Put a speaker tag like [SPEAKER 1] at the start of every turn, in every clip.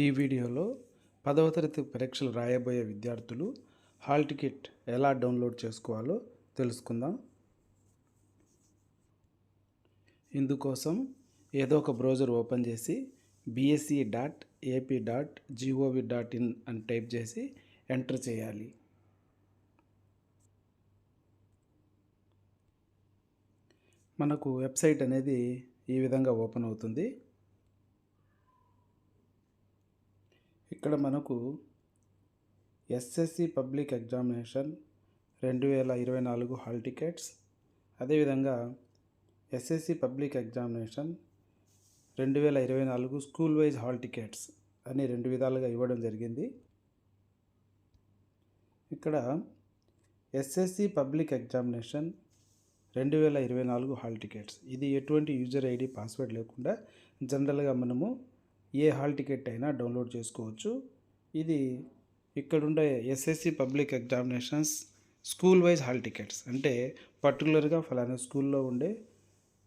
[SPEAKER 1] ఈ వీడియోలో 10వ తరగతి పరీక్షలు రాయబోయే విద్యార్థులు హాల్ టికెట్ ఎలా డౌన్లోడ్ చేసుకోవాలో తెలుసుకుందాం. ఇందుకోసం ఏదో ఒక బ్రౌజర్ ఓపెన్ చేసి bse.ap.gov.in అని టైప్ చేసి ఎంటర్ చేయాలి. మనకు వెబ్సైట్ అనేది ఈ విధంగా ఓపెన్ అవుతుంది. ఇక్కడ మనకు SSC public examination 2024 hall tickets, అదేవిధంగా SSC public examination 2024 school wise hall tickets అని రెండు విధాలుగా ఇవ్వడం జరిగింది. ఇక్కడ SSC public examination 2024 hall tickets, ఇది ఎటువంటి యూజర్ ఐడి పాస్వర్డ్ లేకుండా జనరల్గా మనము ఏ హాల్ టికెట్ అయినా డౌన్లోడ్ చేసుకోవచ్చు. ఇది ఇక్కడుండే SSC public examinations school wise hall tickets, అంటే పర్టికులర్గా ఫలానా స్కూల్లో ఉండే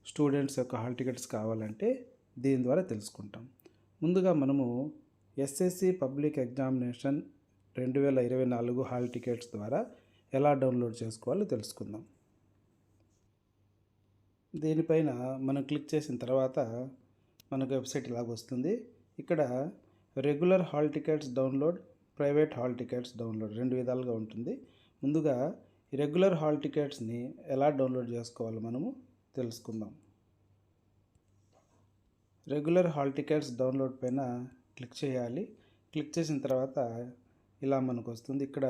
[SPEAKER 1] స్టూడెంట్స్ యొక్క హాల్ టికెట్స్ కావాలంటే దీని ద్వారా తెలుసుకుంటాం. ముందుగా మనము SSC public examination 2024 hall tickets ద్వారా ఎలా డౌన్లోడ్ చేసుకోవాలో తెలుసుకుందాం. దీనిపైన మనం క్లిక్ చేసిన తర్వాత మనకు వెబ్సైట్ ఇలాగ వస్తుంది. ఇక్కడ regular hall tickets download, private hall tickets download రెండు విధాలుగా ఉంటుంది. ముందుగా ఈ రెగ్యులర్ హాల్ టికెట్స్ని ఎలా డౌన్లోడ్ చేసుకోవాలో మనము తెలుసుకుందాం. రెగ్యులర్ హాల్ టికెట్స్ డౌన్లోడ్ పైన క్లిక్ చేయాలి. క్లిక్ చేసిన తర్వాత ఇలా మనకు వస్తుంది. ఇక్కడ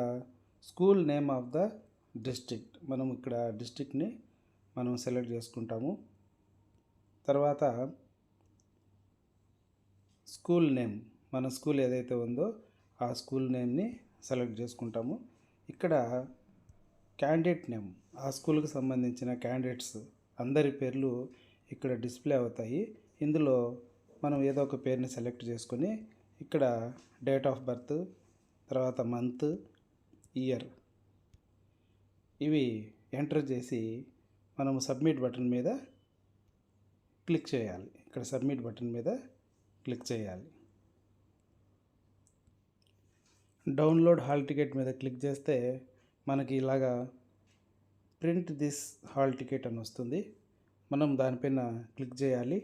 [SPEAKER 1] school name of the district, మనం ఇక్కడ డిస్ట్రిక్ట్ని మనం సెలెక్ట్ చేసుకుంటాము. తర్వాత స్కూల్ నేమ్, మన స్కూల్ ఏదైతే ఉందో ఆ స్కూల్ నేమ్ని సెలెక్ట్ చేసుకుంటాము. ఇక్కడ క్యాండిడేట్ నేమ్, ఆ స్కూల్కి సంబంధించిన క్యాండిడేట్స్ అందరి పేర్లు ఇక్కడ డిస్ప్లే అవుతాయి. ఇందులో మనం ఏదో ఒక పేరుని సెలెక్ట్ చేసుకొని ఇక్కడ డేట్ ఆఫ్ బర్త్, తర్వాత మంత్, ఇయర్ ఇవి ఎంటర్ చేసి మనము సబ్మిట్ బటన్ మీద క్లిక్ చేయాలి. ఇక్కడ సబ్మిట్ బటన్ మీద క్లిక్ చేయాలి. డౌన్లోడ్ హాల్ టికెట్ మీద క్లిక్ చేస్తే మనకి ఇలాగా ప్రింట్ దిస్ హాల్ టికెట్ అని వస్తుంది. మనం దానిపైన క్లిక్ చేయాలి.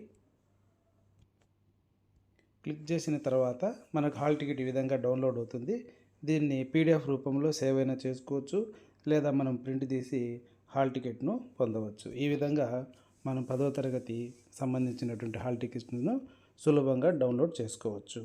[SPEAKER 1] క్లిక్ చేసిన తర్వాత మనకు హాల్ టికెట్ ఈ విధంగా డౌన్లోడ్ అవుతుంది. దీన్ని పీడిఎఫ్ రూపంలో సేవ్ అయినా చేసుకోవచ్చు, లేదా మనం ప్రింట్ తీసి హాల్ టికెట్ను పొందవచ్చు. ఈ విధంగా మనం 10వ తరగతి సంబంధించినటువంటి హాల్ టికెట్ను సులభంగా డౌన్లోడ్ చేసుకోవచ్చు.